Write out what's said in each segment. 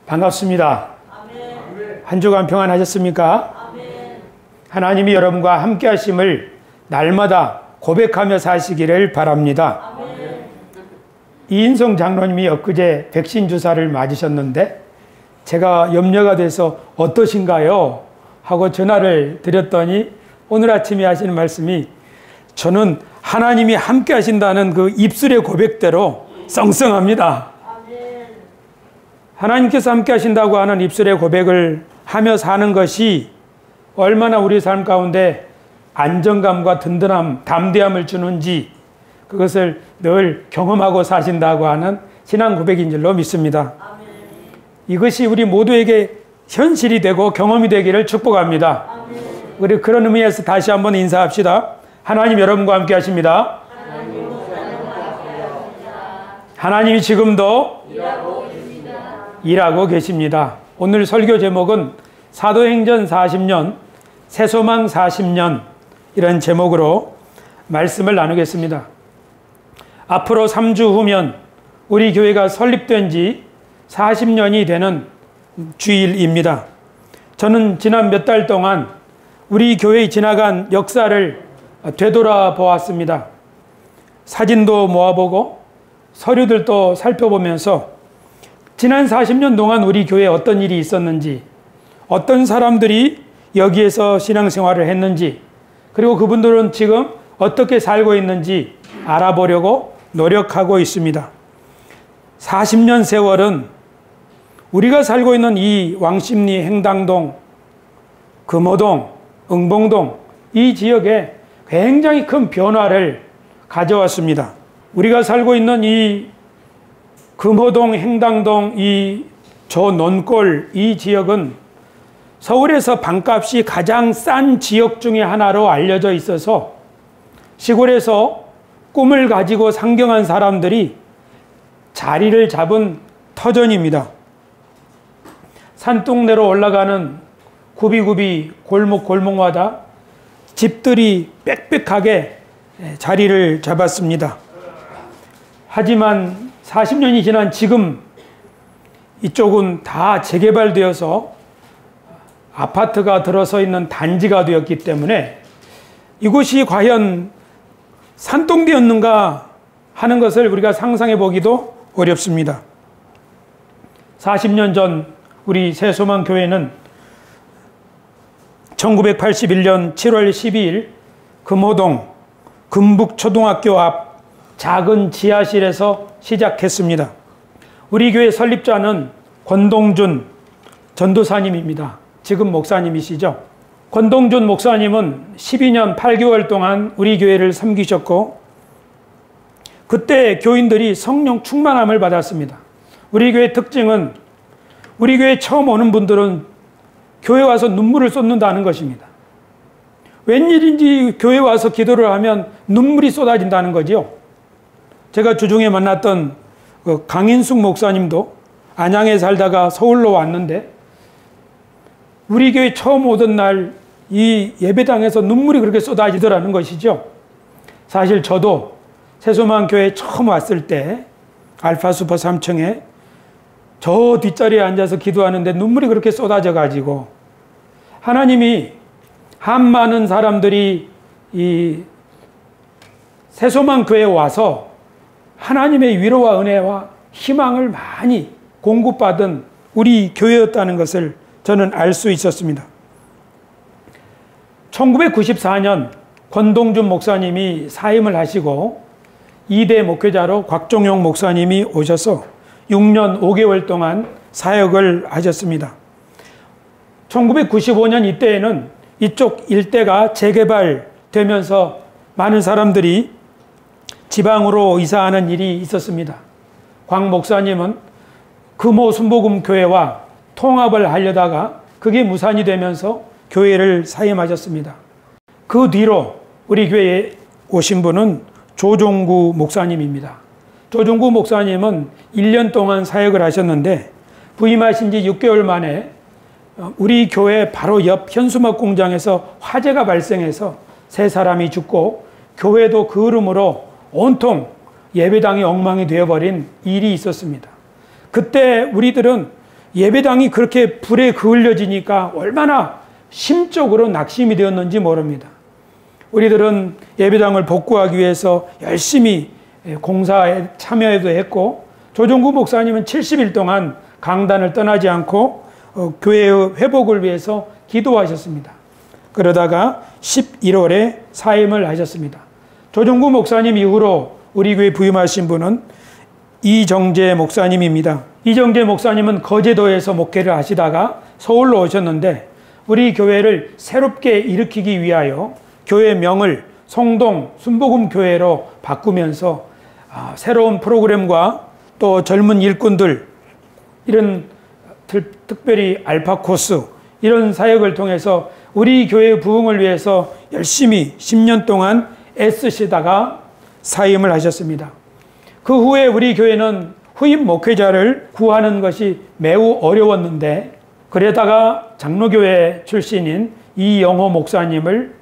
반갑습니다. 아멘. 한 주간 평안하셨습니까? 아멘. 하나님이 여러분과 함께 하심을 날마다 고백하며 사시기를 바랍니다. 아멘. 이인성 장로님이 엊그제 백신 주사를 맞으셨는데 제가 염려가 돼서 어떠신가요? 하고 전화를 드렸더니 오늘 아침에 하시는 말씀이 저는 하나님이 함께 하신다는 그 입술의 고백대로 썽썽합니다. 아멘. 하나님께서 함께 하신다고 하는 입술의 고백을 하며 사는 것이 얼마나 우리 삶 가운데 안정감과 든든함, 담대함을 주는지 그것을 늘 경험하고 사신다고 하는 신앙 고백인 줄로 믿습니다. 아멘. 이것이 우리 모두에게 현실이 되고 경험이 되기를 축복합니다. 아멘. 우리 그런 의미에서 다시 한번 인사합시다. 하나님 여러분과 함께 하십니다. 하나님이 지금도 일하고 계십니다. 오늘 설교 제목은 사도행전 40년, 새소망 40년 이런 제목으로 말씀을 나누겠습니다. 앞으로 3주 후면 우리 교회가 설립된 지 40년이 되는 주일입니다. 저는 지난 몇 달 동안 우리 교회에 지나간 역사를 되돌아보았습니다. 사진도 모아보고 서류들도 살펴보면서 지난 40년 동안 우리 교회에 어떤 일이 있었는지, 어떤 사람들이 여기에서 신앙생활을 했는지, 그리고 그분들은 지금 어떻게 살고 있는지 알아보려고 노력하고 있습니다. 40년 세월은 우리가 살고 있는 이 왕십리, 행당동, 금호동, 응봉동 이 지역에 굉장히 큰 변화를 가져왔습니다. 우리가 살고 있는 이 금호동, 행당동, 이 조논골 이 지역은 서울에서 방값이 가장 싼 지역 중에 하나로 알려져 있어서 시골에서 꿈을 가지고 상경한 사람들이 자리를 잡은 터전입니다. 산동네로 올라가는 구비구비 골목골목마다 집들이 빽빽하게 자리를 잡았습니다. 하지만 40년이 지난 지금 이쪽은 다 재개발되어서 아파트가 들어서 있는 단지가 되었기 때문에 이곳이 과연 산동대였는가 하는 것을 우리가 상상해 보기도 어렵습니다. 40년 전 우리 새소망 교회는 1981년 7월 12일 금호동 금북초등학교 앞 작은 지하실에서 시작했습니다. 우리 교회 설립자는 권동준 전도사님입니다. 지금 목사님이시죠. 권동준 목사님은 12년 8개월 동안 우리 교회를 섬기셨고 그때 교인들이 성령 충만함을 받았습니다. 우리 교회 특징은 우리 교회 처음 오는 분들은 교회 와서 눈물을 쏟는다는 것입니다. 웬일인지 교회 와서 기도를 하면 눈물이 쏟아진다는 거죠. 제가 주중에 만났던 강인숙 목사님도 안양에 살다가 서울로 왔는데 우리 교회 처음 오던 날 이 예배당에서 눈물이 그렇게 쏟아지더라는 것이죠. 사실 저도 새소망 교회에 처음 왔을 때 알파수퍼 3층에 저 뒷자리에 앉아서 기도하는데 눈물이 그렇게 쏟아져 가지고 하나님이 한 많은 사람들이 이 새소망 교회에 와서 하나님의 위로와 은혜와 희망을 많이 공급받은 우리 교회였다는 것을 저는 알 수 있었습니다. 1994년 권동준 목사님이 사임을 하시고 2대 목회자로 곽종용 목사님이 오셔서 6년 5개월 동안 사역을 하셨습니다. 1995년 이때에는 이쪽 일대가 재개발되면서 많은 사람들이 지방으로 이사하는 일이 있었습니다. 곽 목사님은 금호 순복음교회와 통합을 하려다가 그게 무산이 되면서 교회를 사임하셨습니다. 그 뒤로 우리 교회에 오신 분은 조종구 목사님입니다. 조종구 목사님은 1년 동안 사역을 하셨는데 부임하신 지 6개월 만에 우리 교회 바로 옆 현수막 공장에서 화재가 발생해서 3사람이 죽고 교회도 그 흐름으로 온통 예배당이 엉망이 되어버린 일이 있었습니다. 그때 우리들은 예배당이 그렇게 불에 그을려지니까 얼마나 심적으로 낙심이 되었는지 모릅니다. 우리들은 예배당을 복구하기 위해서 열심히 공사에 참여도 했고, 조정구 목사님은 70일 동안 강단을 떠나지 않고 교회의 회복을 위해서 기도하셨습니다. 그러다가 11월에 사임을 하셨습니다. 조정구 목사님 이후로 우리 교회 부임하신 분은 이정재 목사님입니다. 이정재 목사님은 거제도에서 목회를 하시다가 서울로 오셨는데, 우리 교회를 새롭게 일으키기 위하여 교회명을 송동 순복음교회로 바꾸면서 새로운 프로그램과 또 젊은 일꾼들, 이런 특별히 알파코스, 이런 사역을 통해서 우리 교회의 부흥을 위해서 열심히 10년 동안 애쓰시다가 사임을 하셨습니다. 그 후에 우리 교회는 후임 목회자를 구하는 것이 매우 어려웠는데, 그러다가 장로교회 출신인 이영호 목사님을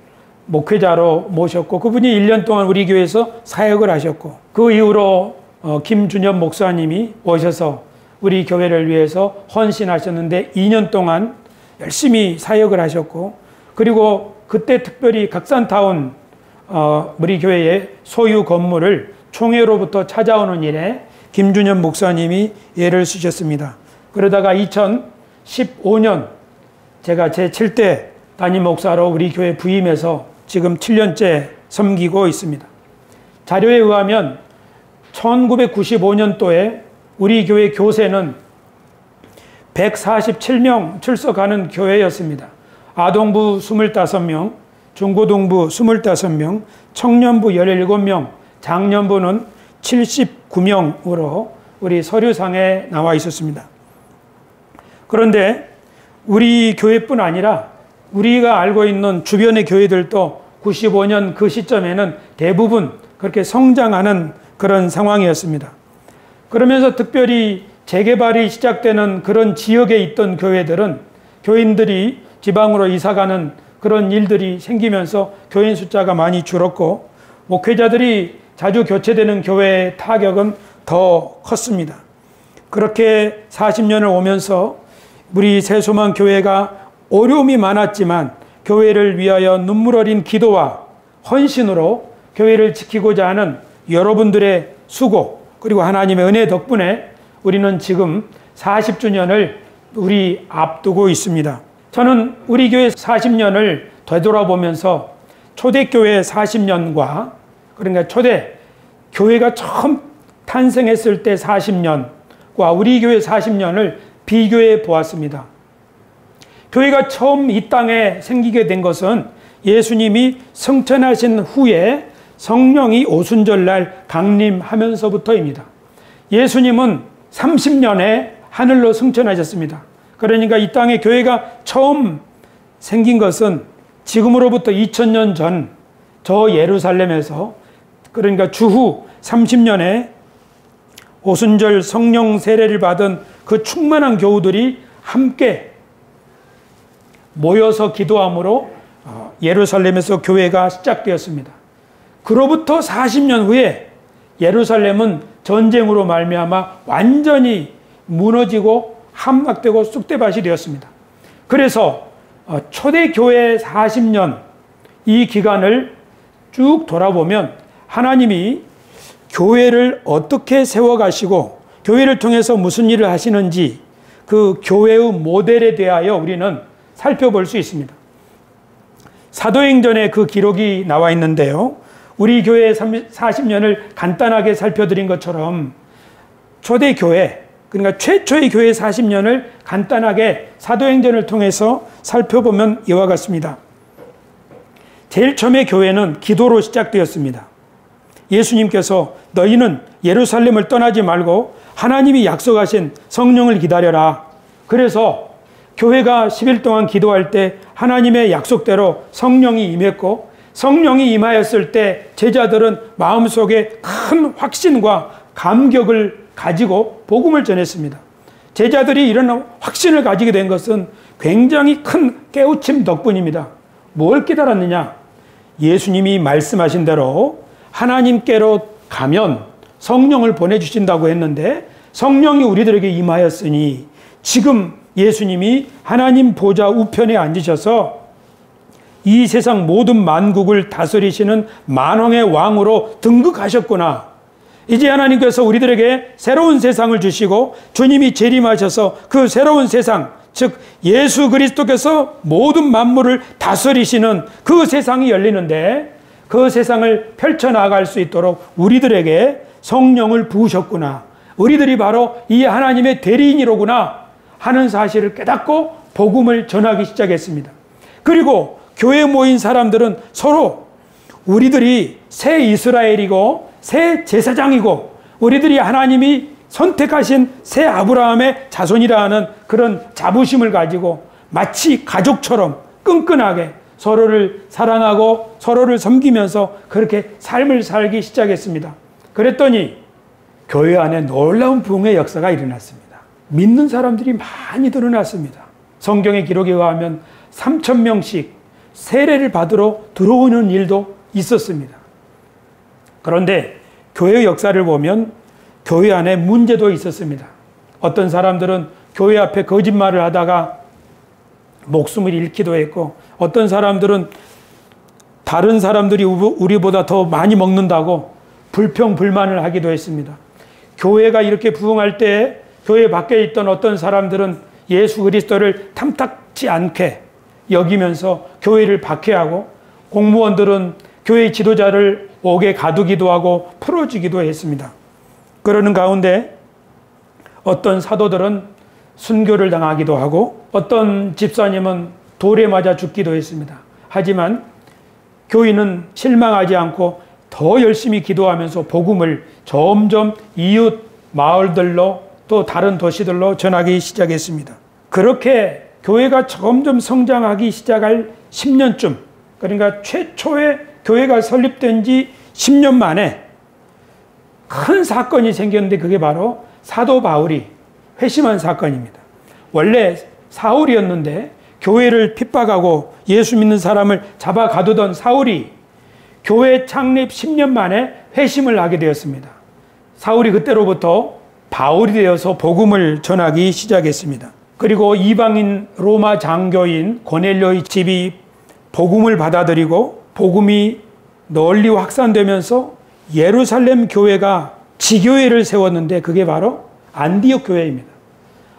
목회자로 모셨고, 그분이 1년 동안 우리 교회에서 사역을 하셨고, 그 이후로 김준엽 목사님이 오셔서 우리 교회를 위해서 헌신하셨는데 2년 동안 열심히 사역을 하셨고, 그리고 그때 특별히 각산타운 우리 교회의 소유 건물을 총회로부터 찾아오는 일에 김준엽 목사님이 예를 쓰셨습니다. 그러다가 2015년 제가 제7대 담임 목사로 우리 교회 부임해서 지금 7년째 섬기고 있습니다. 자료에 의하면 1995년도에 우리 교회 교세는 147명 출석하는 교회였습니다. 아동부 25명, 중고등부 25명, 청년부 17명, 장년부는 79명으로 우리 서류상에 나와 있었습니다. 그런데 우리 교회뿐 아니라 우리가 알고 있는 주변의 교회들도 95년 그 시점에는 대부분 그렇게 성장하는 그런 상황이었습니다. 그러면서 특별히 재개발이 시작되는 그런 지역에 있던 교회들은 교인들이 지방으로 이사가는 그런 일들이 생기면서 교인 숫자가 많이 줄었고, 목회자들이 자주 교체되는 교회의 타격은 더 컸습니다. 그렇게 40년을 오면서 우리 새소망 교회가 어려움이 많았지만 교회를 위하여 눈물 어린 기도와 헌신으로 교회를 지키고자 하는 여러분들의 수고, 그리고 하나님의 은혜 덕분에 우리는 지금 40주년을 우리 앞두고 있습니다. 저는 우리 교회 40년을 되돌아보면서 초대교회 40년과, 그러니까 초대 교회가 처음 탄생했을 때 40년과 우리 교회 40년을 비교해 보았습니다. 교회가 처음 이 땅에 생기게 된 것은 예수님이 승천하신 후에 성령이 오순절날 강림하면서부터입니다. 예수님은 30년에 하늘로 승천하셨습니다. 그러니까 이 땅에 교회가 처음 생긴 것은 지금으로부터 2000년 전 저 예루살렘에서, 그러니까 주후 30년에 오순절 성령 세례를 받은 그 충만한 교우들이 함께 모여서 기도함으로 예루살렘에서 교회가 시작되었습니다. 그로부터 40년 후에 예루살렘은 전쟁으로 말미암아 완전히 무너지고 함락되고 쑥대밭이 되었습니다. 그래서 초대교회 40년 이 기간을 쭉 돌아보면 하나님이 교회를 어떻게 세워가시고 교회를 통해서 무슨 일을 하시는지 그 교회의 모델에 대하여 우리는 살펴볼 수 있습니다. 사도행전에 그 기록이 나와 있는데요. 우리 교회 40년을 간단하게 살펴드린 것처럼 초대교회, 그러니까 최초의 교회 40년을 간단하게 사도행전을 통해서 살펴보면 이와 같습니다. 제일 처음에 교회는 기도로 시작되었습니다. 예수님께서 너희는 예루살렘을 떠나지 말고 하나님이 약속하신 성령을 기다려라. 그래서 교회가 10일 동안 기도할 때 하나님의 약속대로 성령이 임했고, 성령이 임하였을 때 제자들은 마음속에 큰 확신과 감격을 가지고 복음을 전했습니다. 제자들이 이런 확신을 가지게 된 것은 굉장히 큰 깨우침 덕분입니다. 뭘 깨달았느냐? 예수님이 말씀하신 대로 하나님께로 가면 성령을 보내주신다고 했는데, 성령이 우리들에게 임하였으니 지금 예수님이 하나님 보좌 우편에 앉으셔서 이 세상 모든 만국을 다스리시는 만왕의 왕으로 등극하셨구나. 이제 하나님께서 우리들에게 새로운 세상을 주시고 주님이 재림하셔서 그 새로운 세상, 즉 예수 그리스도께서 모든 만물을 다스리시는 그 세상이 열리는데 그 세상을 펼쳐나갈 수 있도록 우리들에게 성령을 부으셨구나. 우리들이 바로 이 하나님의 대리인이로구나 하는 사실을 깨닫고 복음을 전하기 시작했습니다. 그리고 교회에 모인 사람들은 서로 우리들이 새 이스라엘이고 새 제사장이고 우리들이 하나님이 선택하신 새 아브라함의 자손이라는 그런 자부심을 가지고 마치 가족처럼 끈끈하게 서로를 사랑하고 서로를 섬기면서 그렇게 삶을 살기 시작했습니다. 그랬더니 교회 안에 놀라운 부흥의 역사가 일어났습니다. 믿는 사람들이 많이 드러났습니다. 성경의 기록에 의하면 3,000명씩 세례를 받으러 들어오는 일도 있었습니다. 그런데 교회의 역사를 보면 교회 안에 문제도 있었습니다. 어떤 사람들은 교회 앞에 거짓말을 하다가 목숨을 잃기도 했고, 어떤 사람들은 다른 사람들이 우리보다 더 많이 먹는다고 불평불만을 하기도 했습니다. 교회가 이렇게 부흥할 때 교회 밖에 있던 어떤 사람들은 예수 그리스도를 탐탁지 않게 여기면서 교회를 박해하고, 공무원들은 교회 지도자를 옥에 가두기도 하고 풀어주기도 했습니다. 그러는 가운데 어떤 사도들은 순교를 당하기도 하고 어떤 집사님은 돌에 맞아 죽기도 했습니다. 하지만 교인은 실망하지 않고 더 열심히 기도하면서 복음을 점점 이웃 마을들로 또 다른 도시들로 전하기 시작했습니다. 그렇게 교회가 점점 성장하기 시작할 10년쯤, 그러니까 최초의 교회가 설립된 지 10년 만에 큰 사건이 생겼는데 그게 바로 사도 바울이 회심한 사건입니다. 원래 사울이었는데 교회를 핍박하고 예수 믿는 사람을 잡아 가두던 사울이 교회 창립 10년 만에 회심을 하게 되었습니다. 사울이 그때로부터 바울이 되어서 복음을 전하기 시작했습니다. 그리고 이방인 로마 장교인 고넬료의 집이 복음을 받아들이고 복음이 널리 확산되면서 예루살렘 교회가 지교회를 세웠는데 그게 바로 안디옥 교회입니다.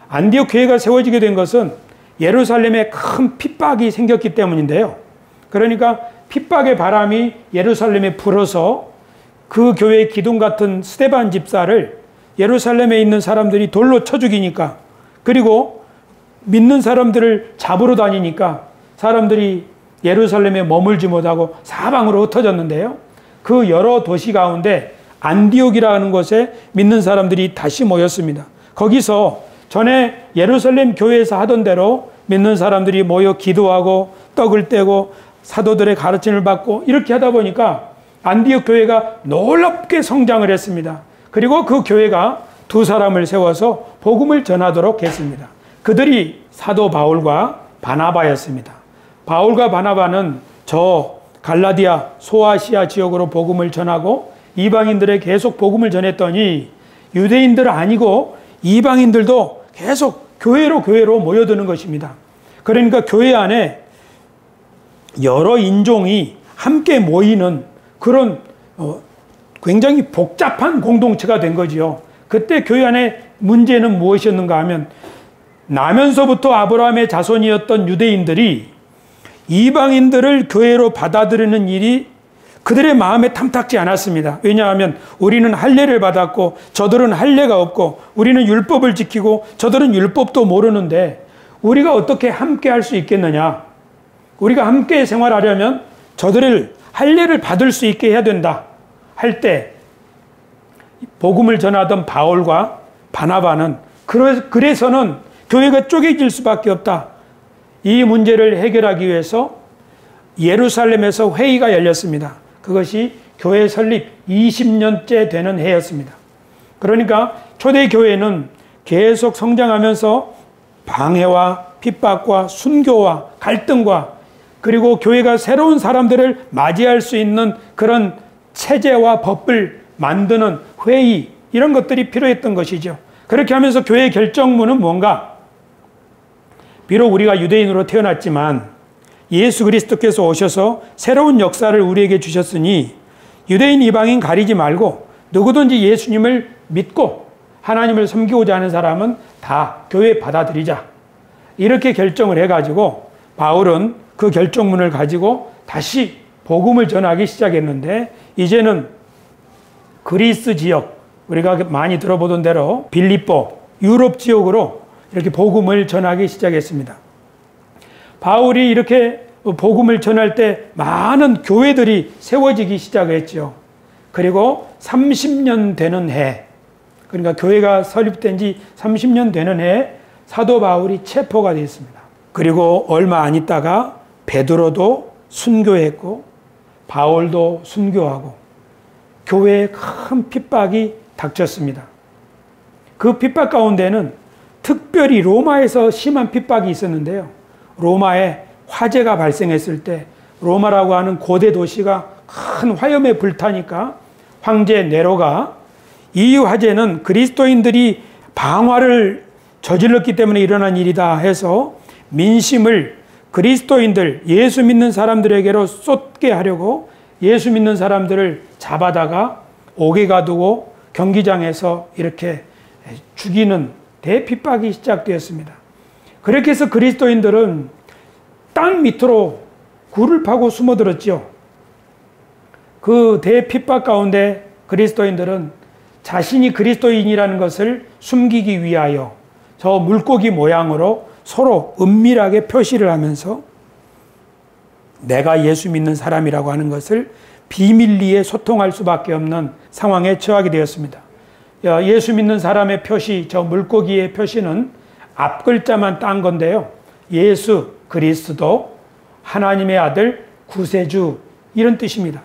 안디옥 교회가 세워지게 된 것은 예루살렘에 큰 핍박이 생겼기 때문인데요. 그러니까 핍박의 바람이 예루살렘에 불어서 그 교회의 기둥 같은 스데반 집사를 예루살렘에 있는 사람들이 돌로 쳐 죽이니까, 그리고 믿는 사람들을 잡으러 다니니까 사람들이 예루살렘에 머물지 못하고 사방으로 흩어졌는데요. 그 여러 도시 가운데 안디옥이라는 곳에 믿는 사람들이 다시 모였습니다. 거기서 전에 예루살렘 교회에서 하던 대로 믿는 사람들이 모여 기도하고 떡을 떼고 사도들의 가르침을 받고 이렇게 하다 보니까 안디옥 교회가 놀랍게 성장을 했습니다. 그리고 그 교회가 두 사람을 세워서 복음을 전하도록 했습니다. 그들이 사도 바울과 바나바였습니다. 바울과 바나바는 저 갈라디아, 소아시아 지역으로 복음을 전하고 이방인들에 계속 복음을 전했더니 유대인들 아니고 이방인들도 계속 교회로 모여드는 것입니다. 그러니까 교회 안에 여러 인종이 함께 모이는 그런 굉장히 복잡한 공동체가 된 거지요. 그때 교회 안에 문제는 무엇이었는가 하면 나면서부터 아브라함의 자손이었던 유대인들이 이방인들을 교회로 받아들이는 일이 그들의 마음에 탐탁지 않았습니다. 왜냐하면 우리는 할례를 받았고 저들은 할례가 없고 우리는 율법을 지키고 저들은 율법도 모르는데 우리가 어떻게 함께 할 수 있겠느냐. 우리가 함께 생활하려면 저들을 할례를 받을 수 있게 해야 된다 할 때 복음을 전하던 바울과 바나바는 그래서는 교회가 쪼개질 수밖에 없다. 이 문제를 해결하기 위해서 예루살렘에서 회의가 열렸습니다. 그것이 교회 설립 20년째 되는 해였습니다. 그러니까 초대교회는 계속 성장하면서 방해와 핍박과 순교와 갈등과 그리고 교회가 새로운 사람들을 맞이할 수 있는 그런 체제와 법을 만드는 회의, 이런 것들이 필요했던 것이죠. 그렇게 하면서 교회의 결정문은 뭔가? 비록 우리가 유대인으로 태어났지만 예수 그리스도께서 오셔서 새로운 역사를 우리에게 주셨으니 유대인 이방인 가리지 말고 누구든지 예수님을 믿고 하나님을 섬기고자 하는 사람은 다 교회에 받아들이자. 이렇게 결정을 해가지고 바울은 그 결정문을 가지고 다시 복음을 전하기 시작했는데, 이제는 그리스 지역, 우리가 많이 들어보던 대로 빌립보, 유럽 지역으로 이렇게 복음을 전하기 시작했습니다. 바울이 이렇게 복음을 전할 때 많은 교회들이 세워지기 시작했죠. 그리고 30년 되는 해, 그러니까 교회가 설립된 지 30년 되는 해에 사도 바울이 체포가 되었습니다. 그리고 얼마 안 있다가 베드로도 순교했고 바울도 순교하고 교회에 큰 핍박이 닥쳤습니다. 그 핍박 가운데는 특별히 로마에서 심한 핍박이 있었는데요. 로마에 화재가 발생했을 때 로마라고 하는 고대 도시가 큰 화염에 불타니까 황제 네로가 이 화재는 그리스도인들이 방화를 저질렀기 때문에 일어난 일이다 해서 민심을 그리스도인들, 예수 믿는 사람들에게로 쏟게 하려고 예수 믿는 사람들을 잡아다가 옥에 가두고 경기장에서 이렇게 죽이는 대핍박이 시작되었습니다. 그렇게 해서 그리스도인들은 땅 밑으로 굴을 파고 숨어들었죠. 그 대핍박 가운데 그리스도인들은 자신이 그리스도인이라는 것을 숨기기 위하여 저 물고기 모양으로 서로 은밀하게 표시를 하면서 내가 예수 믿는 사람이라고 하는 것을 비밀리에 소통할 수밖에 없는 상황에 처하게 되었습니다. 예수 믿는 사람의 표시, 저 물고기의 표시는 앞글자만 딴 건데요. 예수 그리스도, 하나님의 아들, 구세주, 이런 뜻입니다.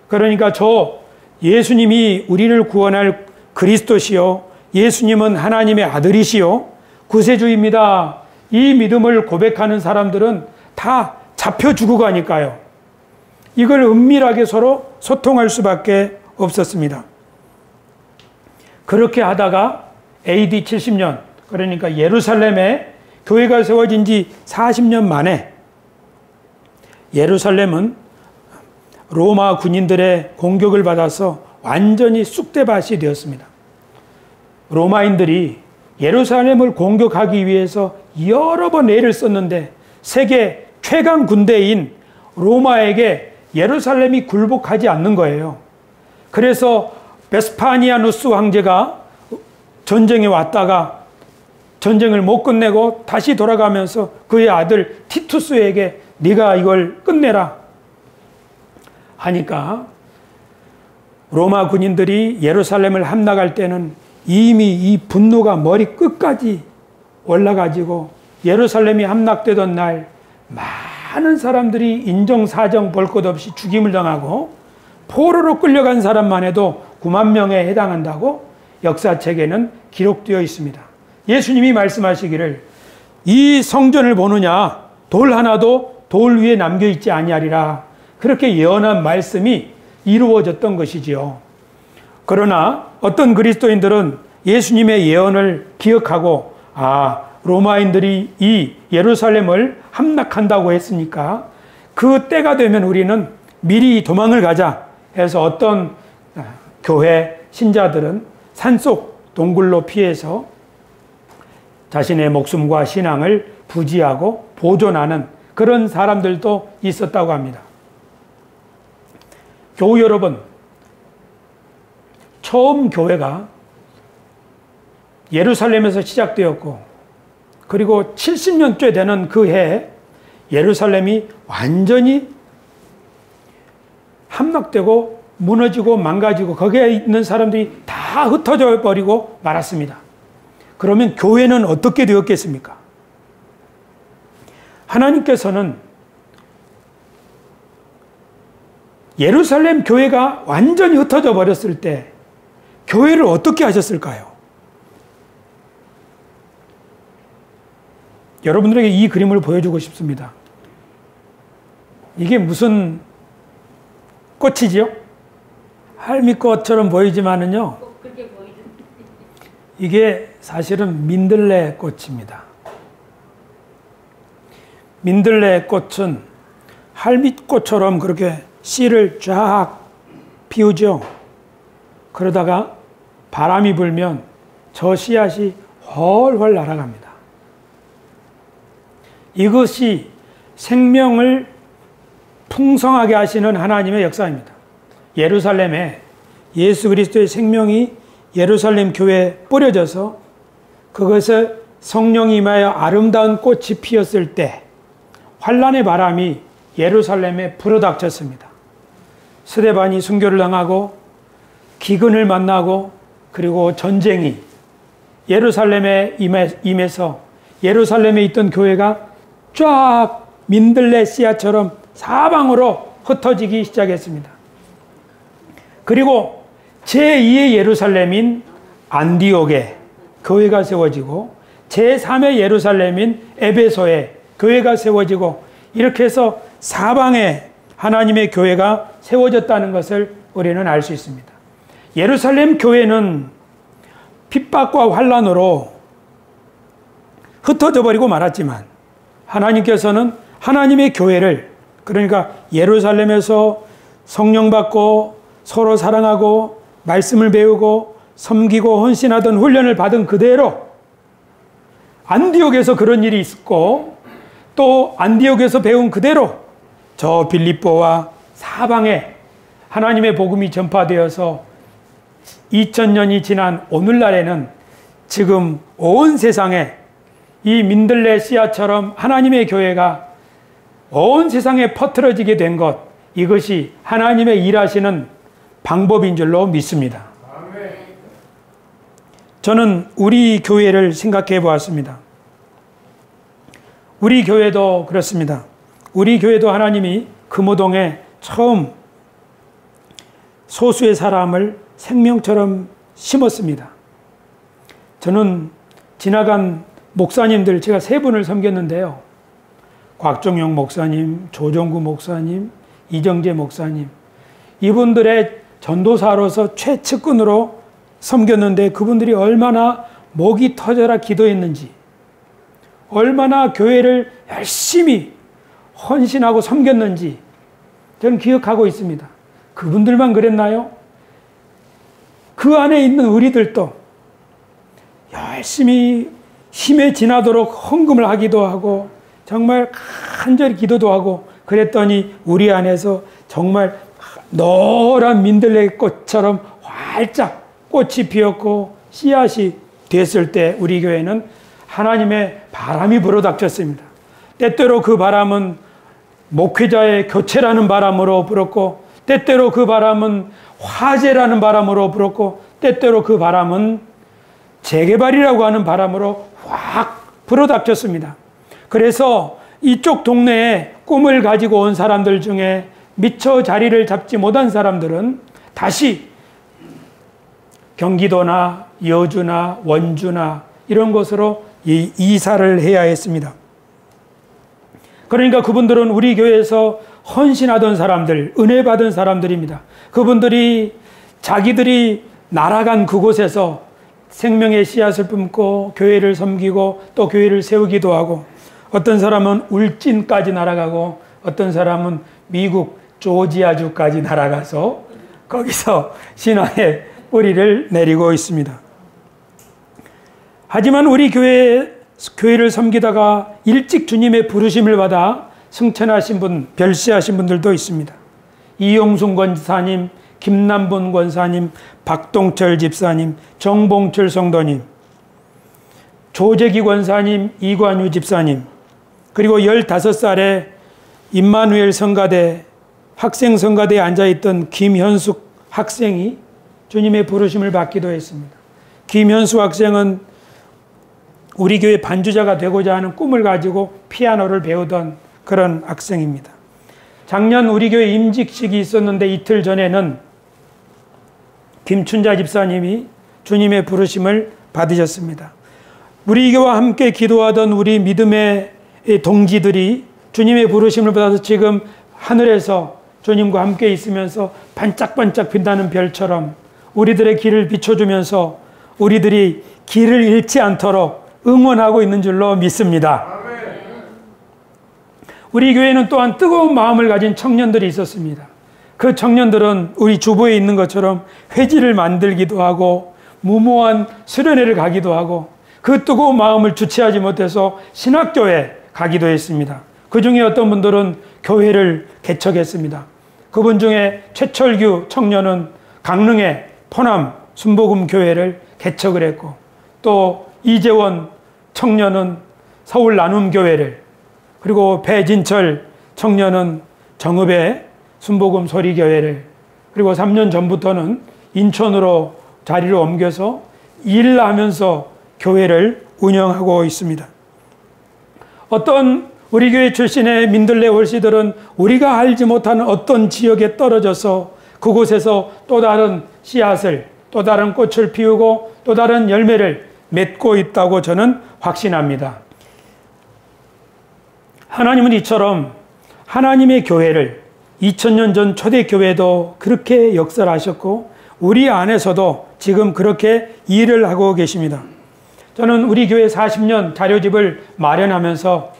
그러니까 저 예수님이 우리를 구원할 그리스도시요, 예수님은 하나님의 아들이시요, 구세주입니다. 이 믿음을 고백하는 사람들은 다 잡혀 죽어가니까요. 이걸 은밀하게 서로 소통할 수밖에 없었습니다. 그렇게 하다가 AD 70년, 그러니까 예루살렘에 교회가 세워진 지 40년 만에 예루살렘은 로마 군인들의 공격을 받아서 완전히 쑥대밭이 되었습니다. 로마인들이 예루살렘을 공격하기 위해서 여러 번 애를 썼는데 세계 최강 군대인 로마에게 예루살렘이 굴복하지 않는 거예요. 그래서 베스파니아누스 황제가 전쟁에 왔다가 전쟁을 못 끝내고 다시 돌아가면서 그의 아들 티투스에게 네가 이걸 끝내라 하니까 로마 군인들이 예루살렘을 함락할 때는 이미 이 분노가 머리 끝까지 올라가지고 예루살렘이 함락되던 날 많은 사람들이 인정사정 볼 것 없이 죽임을 당하고 포로로 끌려간 사람만 해도 9만 명에 해당한다고 역사책에는 기록되어 있습니다. 예수님이 말씀하시기를 이 성전을 보느냐 돌 하나도 돌 위에 남겨있지 아니하리라, 그렇게 예언한 말씀이 이루어졌던 것이지요. 그러나 어떤 그리스도인들은 예수님의 예언을 기억하고 로마인들이 이 예루살렘을 함락한다고 했으니까 그 때가 되면 우리는 미리 도망을 가자 해서 어떤 교회 신자들은 산속 동굴로 피해서 자신의 목숨과 신앙을 부지하고 보존하는 그런 사람들도 있었다고 합니다. 교우 여러분, 처음 교회가 예루살렘에서 시작되었고 그리고 70년째 되는 그 해에 예루살렘이 완전히 함락되고 무너지고 망가지고 거기에 있는 사람들이 다 흩어져 버리고 말았습니다. 그러면 교회는 어떻게 되었겠습니까? 하나님께서는 예루살렘 교회가 완전히 흩어져 버렸을 때 교회를 어떻게 하셨을까요? 여러분들에게 이 그림을 보여주고 싶습니다. 이게 무슨 꽃이지요? 할미꽃처럼 보이지만은요, 이게 사실은 민들레 꽃입니다. 민들레 꽃은 할미꽃처럼 그렇게 씨를 쫙 피우죠. 그러다가 바람이 불면 저 씨앗이 훨훨 날아갑니다. 이것이 생명을 풍성하게 하시는 하나님의 역사입니다. 예루살렘에 예수 그리스도의 생명이 예루살렘 교회에 뿌려져서 그것에 성령이 임하여 아름다운 꽃이 피었을 때 환란의 바람이 예루살렘에 불어닥쳤습니다. 스데반이 순교를 당하고 기근을 만나고 그리고 전쟁이 예루살렘에 임해서 예루살렘에 있던 교회가 쫙 민들레 씨앗처럼 사방으로 흩어지기 시작했습니다. 그리고 제2의 예루살렘인 안디옥에 교회가 세워지고 제3의 예루살렘인 에베소에 교회가 세워지고 이렇게 해서 사방에 하나님의 교회가 세워졌다는 것을 우리는 알 수 있습니다. 예루살렘 교회는 핍박과 환란으로 흩어져 버리고 말았지만 하나님께서는 하나님의 교회를, 그러니까 예루살렘에서 성령 받고 서로 사랑하고 말씀을 배우고 섬기고 헌신하던 훈련을 받은 그대로 안디옥에서 그런 일이 있었고 또 안디옥에서 배운 그대로 저 빌립보와 사방에 하나님의 복음이 전파되어서 2000년이 지난 오늘날에는 지금 온 세상에 이 민들레 씨앗처럼 하나님의 교회가 온 세상에 퍼뜨려지게 된 것, 이것이 하나님의 일하시는 방법인 줄로 믿습니다. 저는 우리 교회를 생각해 보았습니다. 우리 교회도 그렇습니다. 우리 교회도 하나님이 금호동에 처음 소수의 사람을 생명처럼 심었습니다. 저는 지나간 목사님들, 제가 3분을 섬겼는데요. 곽정용 목사님, 조정구 목사님, 이정재 목사님, 이분들의 전도사로서 최측근으로 섬겼는데 그분들이 얼마나 목이 터져라 기도했는지, 얼마나 교회를 열심히 헌신하고 섬겼는지 저는 기억하고 있습니다. 그분들만 그랬나요? 그 안에 있는 우리들도 열심히 힘에 지나도록 헌금을 하기도 하고 정말 간절히 기도도 하고 그랬더니 우리 안에서 정말 노란 민들레 꽃처럼 활짝 꽃이 피었고 씨앗이 됐을 때 우리 교회는 하나님의 바람이 불어닥쳤습니다. 때때로 그 바람은 목회자의 교체라는 바람으로 불었고, 때때로 그 바람은 화재라는 바람으로 불었고, 때때로 그 바람은 재개발이라고 하는 바람으로 확 불어닥쳤습니다. 그래서 이쪽 동네에 꿈을 가지고 온 사람들 중에 미처 자리를 잡지 못한 사람들은 다시 경기도나 여주나 원주나 이런 곳으로 이사를 해야 했습니다. 그러니까 그분들은 우리 교회에서 헌신하던 사람들, 은혜 받은 사람들입니다. 그분들이 자기들이 날아간 그곳에서 생명의 씨앗을 품고 교회를 섬기고 또 교회를 세우기도 하고, 어떤 사람은 울진까지 날아가고 어떤 사람은 미국 조지아주까지 날아가서 거기서 신앙의 뿌리를 내리고 있습니다. 하지만 우리 교회를 섬기다가 일찍 주님의 부르심을 받아 승천하신 분, 별세하신 분들도 있습니다. 이용순 권사님, 김남분 권사님, 박동철 집사님, 정봉철 성도님, 조재기 권사님, 이관유 집사님, 그리고 15살에 임마누엘 성가대, 학생 성가대에 앉아있던 김현숙 학생이 주님의 부르심을 받기도 했습니다. 김현숙 학생은 우리 교회 반주자가 되고자 하는 꿈을 가지고 피아노를 배우던 그런 학생입니다. 작년 우리 교회 임직식이 있었는데 이틀 전에는 김춘자 집사님이 주님의 부르심을 받으셨습니다. 우리 교회와 함께 기도하던 우리 믿음의 동지들이 주님의 부르심을 받아서 지금 하늘에서 주님과 함께 있으면서 반짝반짝 빛나는 별처럼 우리들의 길을 비춰주면서 우리들이 길을 잃지 않도록 응원하고 있는 줄로 믿습니다. 우리 교회는 또한 뜨거운 마음을 가진 청년들이 있었습니다. 그 청년들은 우리 주보에 있는 것처럼 회지를 만들기도 하고 무모한 수련회를 가기도 하고 그 뜨거운 마음을 주체하지 못해서 신학교에 가기도 했습니다. 그 중에 어떤 분들은 교회를 개척했습니다. 그분 중에 최철규 청년은 강릉의 포남 순복음 교회를 개척을 했고, 또 이재원 청년은 서울 나눔 교회를, 그리고 배진철 청년은 정읍의 순복음 소리교회를, 그리고 3년 전부터는 인천으로 자리를 옮겨서 일하면서 교회를 운영하고 있습니다. 어떤 우리 교회 출신의 민들레 월시들은 우리가 알지 못하는 어떤 지역에 떨어져서 그곳에서 또 다른 씨앗을, 또 다른 꽃을 피우고 또 다른 열매를 맺고 있다고 저는 확신합니다. 하나님은 이처럼 하나님의 교회를 2000년 전 초대교회도 그렇게 역설하셨고 우리 안에서도 지금 그렇게 일을 하고 계십니다. 저는 우리 교회 40년 자료집을 마련하면서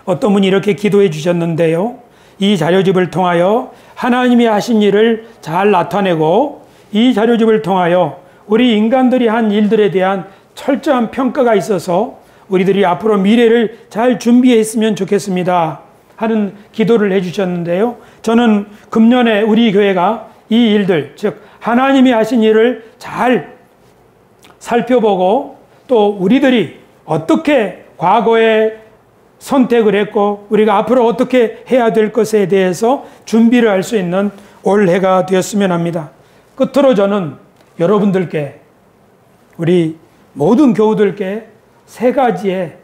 어떤 분이 이렇게 기도해 주셨는데요. 이 자료집을 통하여 하나님이 하신 일을 잘 나타내고 이 자료집을 통하여 우리 인간들이 한 일들에 대한 철저한 평가가 있어서 우리들이 앞으로 미래를 잘 준비했으면 좋겠습니다 하는 기도를 해주셨는데요. 저는 금년에 우리 교회가 이 일들, 즉 하나님이 하신 일을 잘 살펴보고 또 우리들이 어떻게 과거에 선택을 했고 우리가 앞으로 어떻게 해야 될 것에 대해서 준비를 할 수 있는 올해가 되었으면 합니다. 끝으로 저는 여러분들께, 우리 모든 교우들께 세 가지의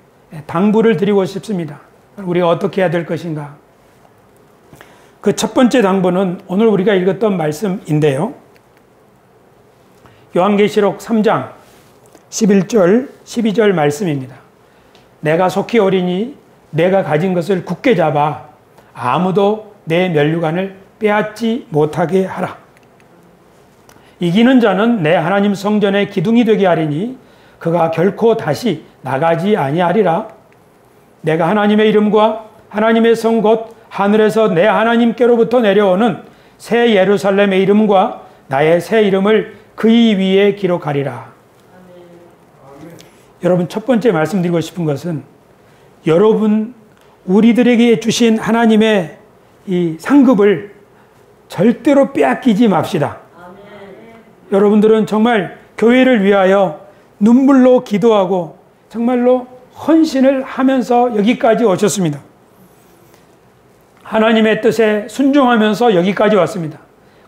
당부를 드리고 싶습니다. 우리가 어떻게 해야 될 것인가. 그 첫 번째 당부는 오늘 우리가 읽었던 말씀인데요. 요한계시록 3장 11절 12절 말씀입니다. 내가 속히 오리니 내가 가진 것을 굳게 잡아 아무도 내 면류관을 빼앗지 못하게 하라. 이기는 자는 내 하나님 성전의 기둥이 되게 하리니 그가 결코 다시 나가지 아니하리라. 내가 하나님의 이름과 하나님의 성 곧 하늘에서 내 하나님께로부터 내려오는 새 예루살렘의 이름과 나의 새 이름을 그의 위에 기록하리라. 아멘. 여러분, 첫 번째 말씀드리고 싶은 것은 여러분, 우리들에게 주신 하나님의 이 상급을 절대로 빼앗기지 맙시다. 아멘. 여러분들은 정말 교회를 위하여 눈물로 기도하고 정말로 헌신을 하면서 여기까지 오셨습니다. 하나님의 뜻에 순종하면서 여기까지 왔습니다.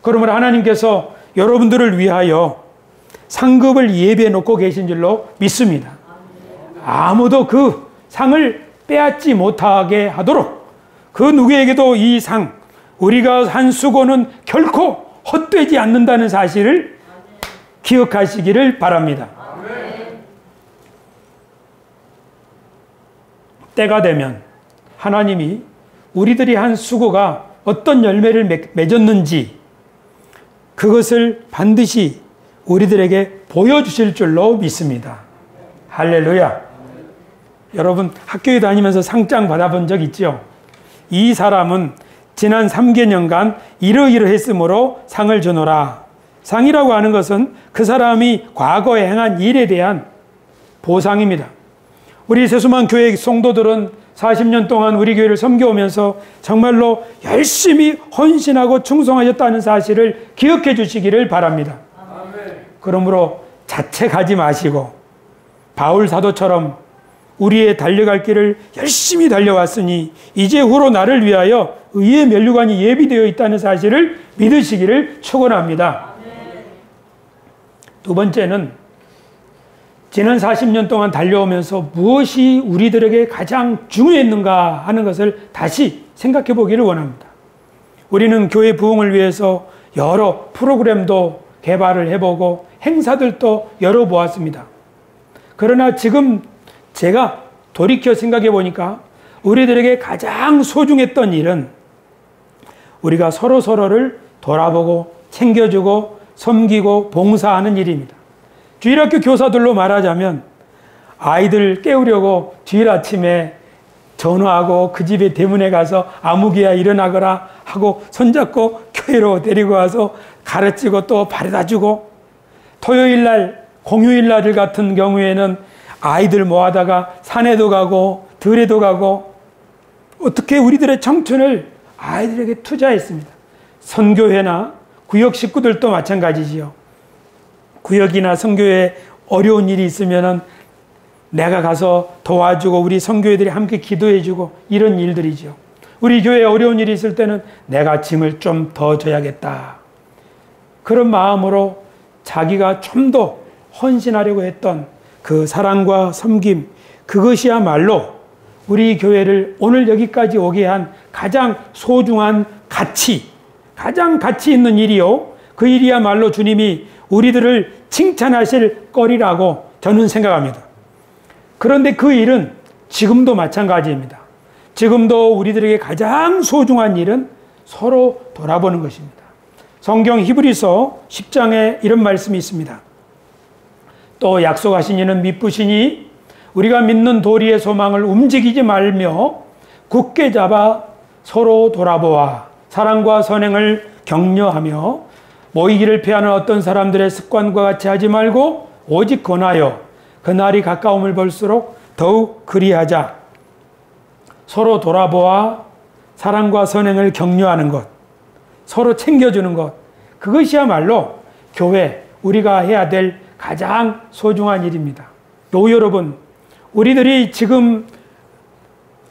그러므로 하나님께서 여러분들을 위하여 상급을 예비해 놓고 계신 줄로 믿습니다. 아무도 그 상을 빼앗지 못하게 하도록 그 누구에게도 이 상, 우리가 한 수고는 결코 헛되지 않는다는 사실을 기억하시기를 바랍니다. 때가 되면 하나님이 우리들이 한 수고가 어떤 열매를 맺었는지 그것을 반드시 우리들에게 보여주실 줄로 믿습니다. 할렐루야. 여러분, 학교에 다니면서 상장 받아본 적 있죠? 이 사람은 지난 3개년간 이러이러했으므로 상을 주노라. 상이라고 하는 것은 그 사람이 과거에 행한 일에 대한 보상입니다. 우리 세수만 교회 성도들은 40년 동안 우리 교회를 섬겨오면서 정말로 열심히 헌신하고 충성하셨다는 사실을 기억해 주시기를 바랍니다. 아멘. 그러므로 자책하지 마시고 바울 사도처럼 우리의 달려갈 길을 열심히 달려왔으니 이제 후로 나를 위하여 의의 면류관이 예비되어 있다는 사실을 믿으시기를 축원합니다. 아멘. 두 번째는 지난 40년 동안 달려오면서 무엇이 우리들에게 가장 중요했는가 하는 것을 다시 생각해 보기를 원합니다. 우리는 교회 부흥을 위해서 여러 프로그램도 개발을 해보고 행사들도 열어보았습니다. 그러나 지금 제가 돌이켜 생각해 보니까 우리들에게 가장 소중했던 일은 우리가 서로서로를 돌아보고 챙겨주고 섬기고 봉사하는 일입니다. 주일학교 교사들로 말하자면 아이들 깨우려고 주일 아침에 전화하고 그 집에 대문에 가서 아무개야 일어나거라 하고 손잡고 교회로 데리고 와서 가르치고 또 바래다주고, 토요일날 공휴일날 같은 경우에는 아이들 모아다가 산에도 가고 들에도 가고, 어떻게 우리들의 청춘을 아이들에게 투자했습니다. 선교회나 구역 식구들도 마찬가지지요. 구역이나 선교회에 어려운 일이 있으면은 내가 가서 도와주고 우리 선교회들이 함께 기도해주고 이런 일들이죠. 우리 교회에 어려운 일이 있을 때는 내가 짐을 좀 더 져야겠다. 그런 마음으로 자기가 좀 더 헌신하려고 했던 그 사랑과 섬김, 그것이야말로 우리 교회를 오늘 여기까지 오게 한 가장 소중한 가치, 가장 가치 있는 일이요. 그 일이야말로 주님이 우리들을 칭찬하실 거리라고 저는 생각합니다. 그런데 그 일은 지금도 마찬가지입니다. 지금도 우리들에게 가장 소중한 일은 서로 돌아보는 것입니다. 성경 히브리서 10장에 이런 말씀이 있습니다. 또 약속하신 이는 미쁘시니 우리가 믿는 도리의 소망을 움직이지 말며 굳게 잡아 서로 돌아보아 사랑과 선행을 격려하며 모이기를 피하는 어떤 사람들의 습관과 같이 하지 말고 오직 권하여 그날이 가까움을 볼수록 더욱 그리하자. 서로 돌아보아 사랑과 선행을 격려하는 것, 서로 챙겨주는 것, 그것이야말로 교회, 우리가 해야 될 가장 소중한 일입니다. 또 여러분, 우리들이 지금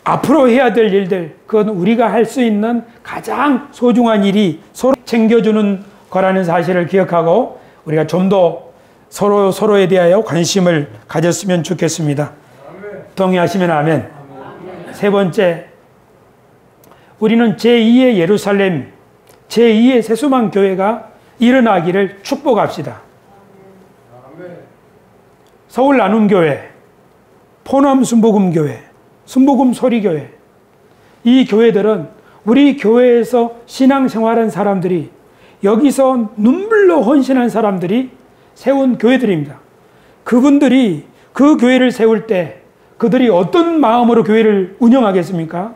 앞으로 해야 될 일들, 그건 우리가 할 수 있는 가장 소중한 일이 서로 챙겨주는 거라는 사실을 기억하고 우리가 좀 더 서로에 대하여 관심을 가졌으면 좋겠습니다. 동의하시면 아멘. 세 번째, 우리는 제2의 예루살렘, 제2의 세수만 교회가 일어나기를 축복합시다. 서울 나눔교회, 포남 순복음교회, 순복음 소리교회, 이 교회들은 우리 교회에서 신앙생활한 사람들이, 여기서 눈물로 헌신한 사람들이 세운 교회들입니다. 그분들이 그 교회를 세울 때 그들이 어떤 마음으로 교회를 운영하겠습니까?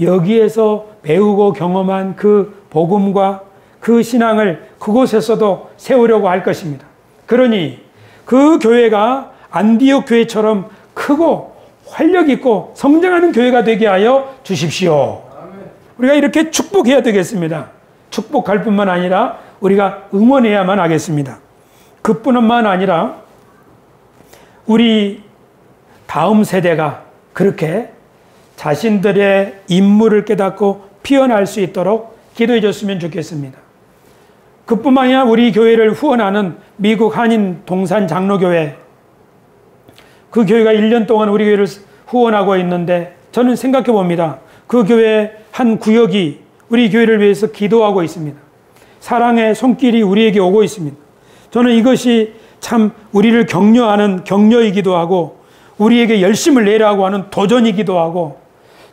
여기에서 배우고 경험한 그 복음과 그 신앙을 그곳에서도 세우려고 할 것입니다. 그러니 그 교회가 안디옥 교회처럼 크고 활력 있고 성장하는 교회가 되게 하여 주십시오. 우리가 이렇게 축복해야 되겠습니다. 축복할 뿐만 아니라 우리가 응원해야만 하겠습니다. 그뿐만 아니라 우리 다음 세대가 그렇게 자신들의 임무를 깨닫고 피어날 수 있도록 기도해 줬으면 좋겠습니다. 그뿐만 아니라 우리 교회를 후원하는 미국 한인 동산 장로교회, 그 교회가 1년 동안 우리 교회를 후원하고 있는데 저는 생각해 봅니다. 그 교회 한 구역이 우리 교회를 위해서 기도하고 있습니다. 사랑의 손길이 우리에게 오고 있습니다. 저는 이것이 참 우리를 격려하는 격려이기도 하고 우리에게 열심을 내라고 하는 도전이기도 하고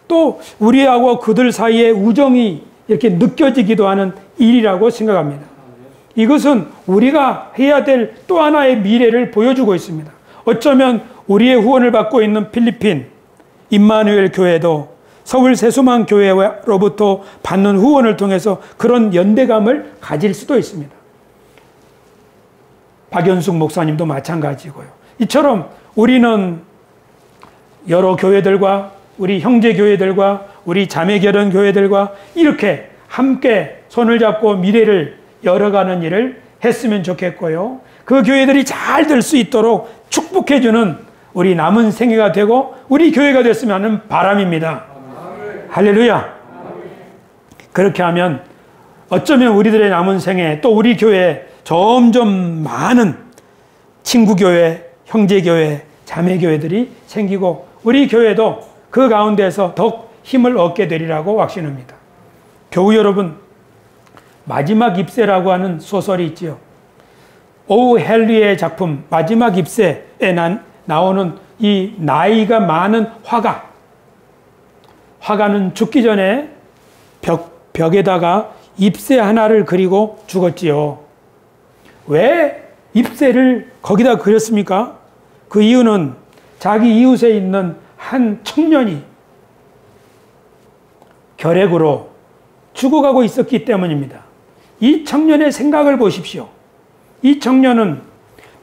또 우리하고 그들 사이에 우정이 이렇게 느껴지기도 하는 일이라고 생각합니다. 이것은 우리가 해야 될 또 하나의 미래를 보여주고 있습니다. 어쩌면 우리의 후원을 받고 있는 필리핀 임마누엘 교회도 서울 세수만 교회로부터 받는 후원을 통해서 그런 연대감을 가질 수도 있습니다. 박연숙 목사님도 마찬가지고요. 이처럼 우리는 여러 교회들과 우리 형제 교회들과 우리 자매 결혼 교회들과 이렇게 함께 손을 잡고 미래를 열어가는 일을 했으면 좋겠고요. 그 교회들이 잘 될 수 있도록 축복해주는 우리 남은 생애가 되고 우리 교회가 됐으면 하는 바람입니다. 할렐루야. 그렇게 하면 어쩌면 우리들의 남은 생애 또 우리 교회에 점점 많은 친구교회, 형제교회, 자매교회들이 생기고 우리 교회도 그 가운데서 더욱 힘을 얻게 되리라고 확신합니다. 교우 여러분, 마지막 입새라고 하는 소설이 있지요. 오 헨리의 작품 마지막 입새에 나오는 이 나이가 많은 화가는 죽기 전에 벽에다가 ip새 하나를 그리고 죽었지요. 왜 ip새를 거기다 그렸습니까? 그 이유는 자기 이웃에 있는 한 청년이 결핵으로 죽어가고 있었기 때문입니다. 이 청년의 생각을 보십시오. 이 청년은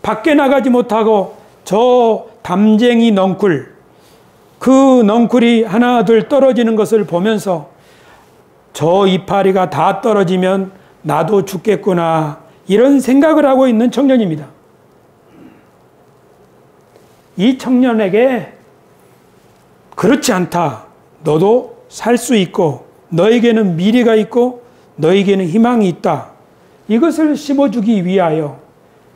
밖에 나가지 못하고 저 담쟁이 넝쿨, 그 넝쿨이 하나 둘 떨어지는 것을 보면서 저 이파리가 다 떨어지면 나도 죽겠구나, 이런 생각을 하고 있는 청년입니다. 이 청년에게 그렇지 않다, 너도 살 수 있고 너에게는 미래가 있고 너에게는 희망이 있다, 이것을 심어주기 위하여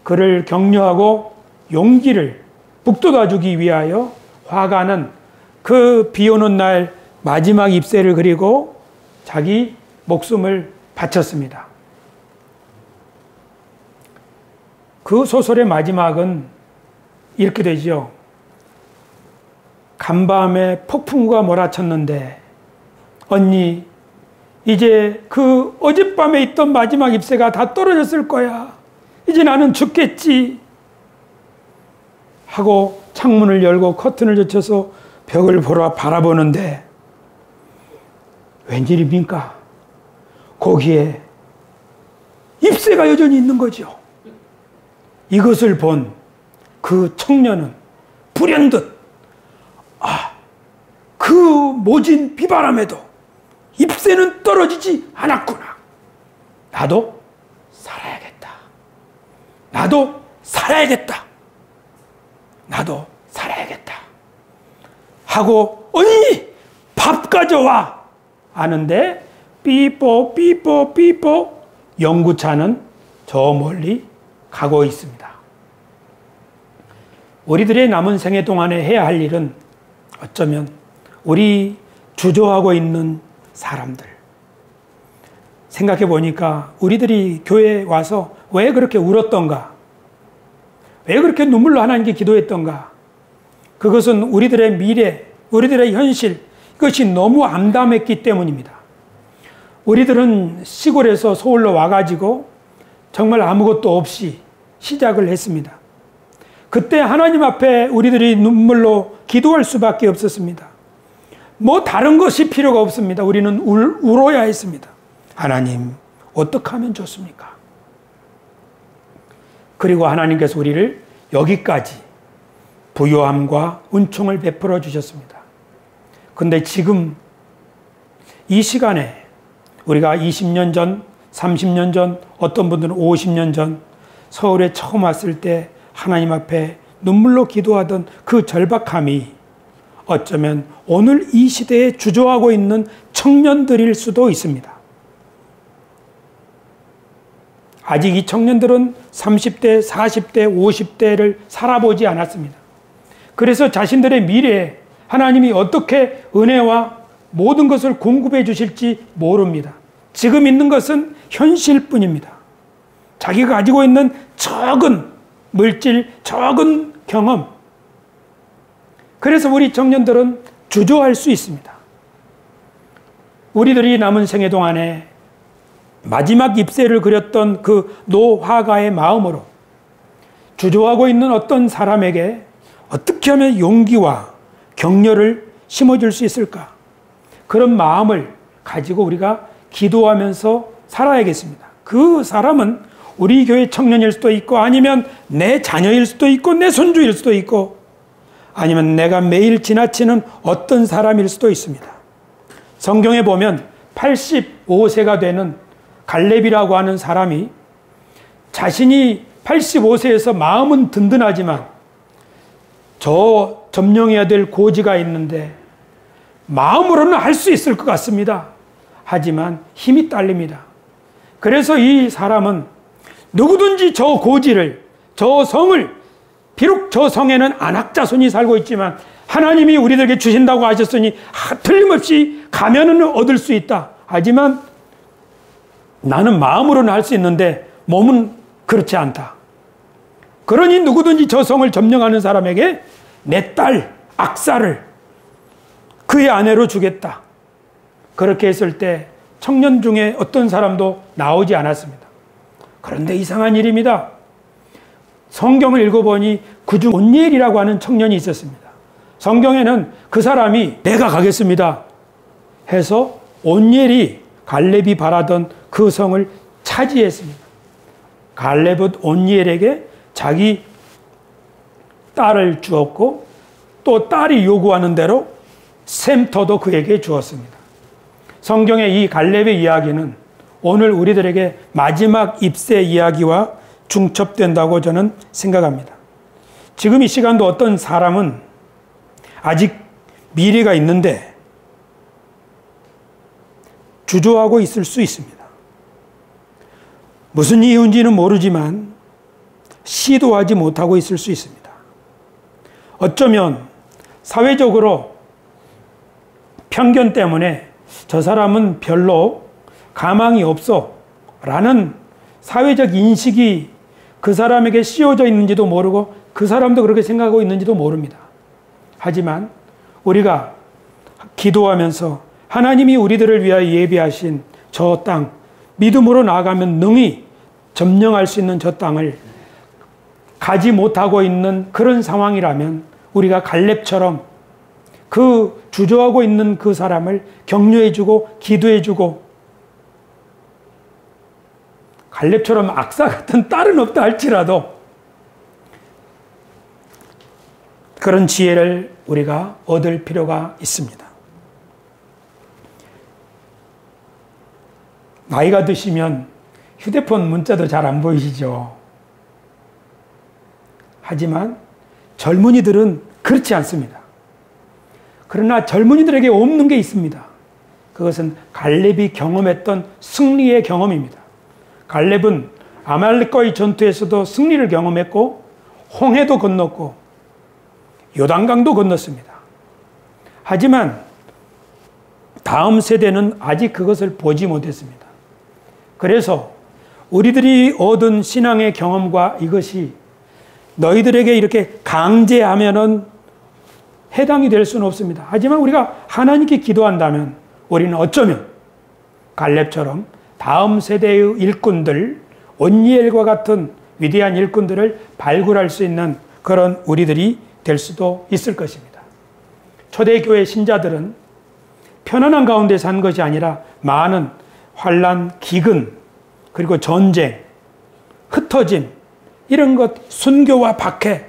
그를 격려하고 용기를 북돋아주기 위하여 화가는 그 비오는 날 마지막 잎새를 그리고 자기 목숨을 바쳤습니다. 그 소설의 마지막은 이렇게 되죠. 간밤에 폭풍우가 몰아쳤는데 언니, 이제 그 어젯밤에 있던 마지막 잎새가 다 떨어졌을 거야. 이제 나는 죽겠지. 하고 창문을 열고 커튼을 젖혀서 벽을 바라보는데 웬일입니까? 거기에 잎새가 여전히 있는 거죠. 이것을 본 그 청년은 불현듯, 그 모진 비바람에도 잎새는 떨어지지 않았구나. 나도 살아야겠다. 나도 살아야겠다. 나도 살아야겠다. 하고 언니 밥 가져와 하는데 삐뽀 삐뽀 삐뽀 연구차는 저 멀리 가고 있습니다. 우리들의 남은 생애 동안에 해야 할 일은 어쩌면 우리 주저하고 있는 사람들, 생각해 보니까 우리들이 교회에 와서 왜 그렇게 울었던가, 왜 그렇게 눈물로 하나님께 기도했던가, 그것은 우리들의 미래, 우리들의 현실, 그것이 너무 암담했기 때문입니다. 우리들은 시골에서 서울로 와가지고 정말 아무것도 없이 시작을 했습니다. 그때 하나님 앞에 우리들이 눈물로 기도할 수밖에 없었습니다. 뭐 다른 것이 필요가 없습니다. 우리는 울어야 했습니다. 하나님, 어떻게 하면 좋습니까? 그리고 하나님께서 우리를 여기까지 부요함과 은총을 베풀어 주셨습니다. 근데 지금 이 시간에 우리가 20년 전, 30년 전, 어떤 분들은 50년 전 서울에 처음 왔을 때 하나님 앞에 눈물로 기도하던 그 절박함이 어쩌면 오늘 이 시대에 주저하고 있는 청년들일 수도 있습니다. 아직 이 청년들은 30대, 40대, 50대를 살아보지 않았습니다. 그래서 자신들의 미래에 하나님이 어떻게 은혜와 모든 것을 공급해 주실지 모릅니다. 지금 있는 것은 현실뿐입니다. 자기가 가지고 있는 적은 물질, 적은 경험. 그래서 우리 청년들은 주저할 수 있습니다. 우리들이 남은 생애 동안에 마지막 잎새를 그렸던 그 노화가의 마음으로 주저하고 있는 어떤 사람에게 어떻게 하면 용기와 격려를 심어줄 수 있을까? 그런 마음을 가지고 우리가 기도하면서 살아야겠습니다. 그 사람은 우리 교회 청년일 수도 있고, 아니면 내 자녀일 수도 있고, 내 손주일 수도 있고, 아니면 내가 매일 지나치는 어떤 사람일 수도 있습니다. 성경에 보면 85세가 되는 갈렙이라고 하는 사람이 자신이 85세에서 마음은 든든하지만 저 점령해야 될 고지가 있는데 마음으로는 할 수 있을 것 같습니다. 하지만 힘이 딸립니다. 그래서 이 사람은 누구든지 저 고지를, 저 성을, 비록 저 성에는 안악자손이 살고 있지만 하나님이 우리들에게 주신다고 하셨으니 틀림없이 가면은 얻을 수 있다. 하지만 나는 마음으로는 할 수 있는데 몸은 그렇지 않다. 그러니 누구든지 저 성을 점령하는 사람에게 내 딸 악사를 그의 아내로 주겠다. 그렇게 했을 때 청년 중에 어떤 사람도 나오지 않았습니다. 그런데 이상한 일입니다. 성경을 읽어보니 그중 온니엘이라고 하는 청년이 있었습니다. 성경에는 그 사람이 내가 가겠습니다 해서 온니엘이 갈렙이 바라던 그 성을 차지했습니다. 갈렙은 온니엘에게 자기 딸을 주었고 또 딸이 요구하는 대로 샘터도 그에게 주었습니다. 성경의 이 갈렙의 이야기는 오늘 우리들에게 마지막 입세 이야기와 중첩된다고 저는 생각합니다. 지금 이 시간도 어떤 사람은 아직 미래가 있는데 주저하고 있을 수 있습니다. 무슨 이유인지는 모르지만 시도하지 못하고 있을 수 있습니다. 어쩌면 사회적으로 편견 때문에 저 사람은 별로 가망이 없어 라는 사회적 인식이 그 사람에게 씌워져 있는지도 모르고 그 사람도 그렇게 생각하고 있는지도 모릅니다. 하지만 우리가 기도하면서 하나님이 우리들을 위하여 예비하신 저 땅, 믿음으로 나아가면 능히 점령할 수 있는 저 땅을 가지 못하고 있는 그런 상황이라면 우리가 갈렙처럼 그 주저하고 있는 그 사람을 격려해주고 기도해주고 갈렙처럼 악사 같은 딸은 없다 할지라도 그런 지혜를 우리가 얻을 필요가 있습니다. 나이가 드시면 휴대폰 문자도 잘 안 보이시죠? 하지만 젊은이들은 그렇지 않습니다. 그러나 젊은이들에게 없는 게 있습니다. 그것은 갈렙이 경험했던 승리의 경험입니다. 갈렙은 아말렉과의 전투에서도 승리를 경험했고 홍해도 건넜고 요단강도 건넜습니다. 하지만 다음 세대는 아직 그것을 보지 못했습니다. 그래서 우리들이 얻은 신앙의 경험과 이것이 너희들에게 이렇게 강제하면은 해당이 될 수는 없습니다. 하지만 우리가 하나님께 기도한다면 우리는 어쩌면 갈렙처럼 다음 세대의 일꾼들, 온니엘과 같은 위대한 일꾼들을 발굴할 수 있는 그런 우리들이 될 수도 있을 것입니다. 초대교회 신자들은 편안한 가운데 산 것이 아니라 많은 환난, 기근, 그리고 전쟁, 흩어짐, 이런 것, 순교와 박해,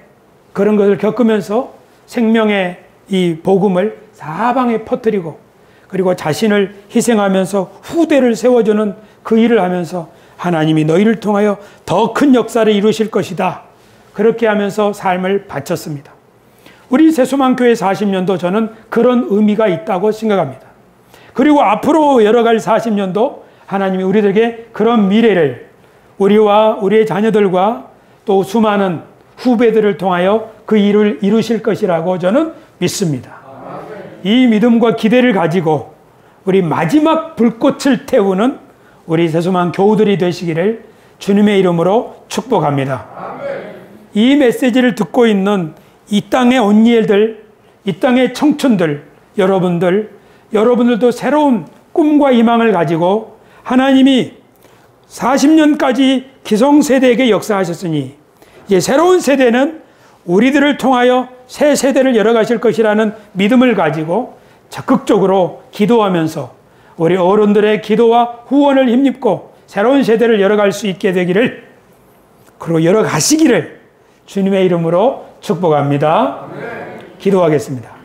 그런 것을 겪으면서 생명의 이 복음을 사방에 퍼뜨리고 그리고 자신을 희생하면서 후대를 세워주는 그 일을 하면서 하나님이 너희를 통하여 더 큰 역사를 이루실 것이다. 그렇게 하면서 삶을 바쳤습니다. 우리 세수만교회 40년도 저는 그런 의미가 있다고 생각합니다. 그리고 앞으로 열어갈 40년도 하나님이 우리들에게 그런 미래를 우리와 우리의 자녀들과 또 수많은 후배들을 통하여 그 일을 이루실 것이라고 저는 믿습니다. 이 믿음과 기대를 가지고 우리 마지막 불꽃을 태우는 우리 세수만 교우들이 되시기를 주님의 이름으로 축복합니다. 이 메시지를 듣고 있는 이 땅의 온니엘들, 이 땅의 청춘들, 여러분들도 새로운 꿈과 희망을 가지고 하나님이 40년까지 기성세대에게 역사하셨으니 이제 새로운 세대는 우리들을 통하여 새 세대를 열어가실 것이라는 믿음을 가지고 적극적으로 기도하면서 우리 어른들의 기도와 후원을 힘입고 새로운 세대를 열어갈 수 있게 되기를, 그리고 열어가시기를 주님의 이름으로 축복합니다. 기도하겠습니다.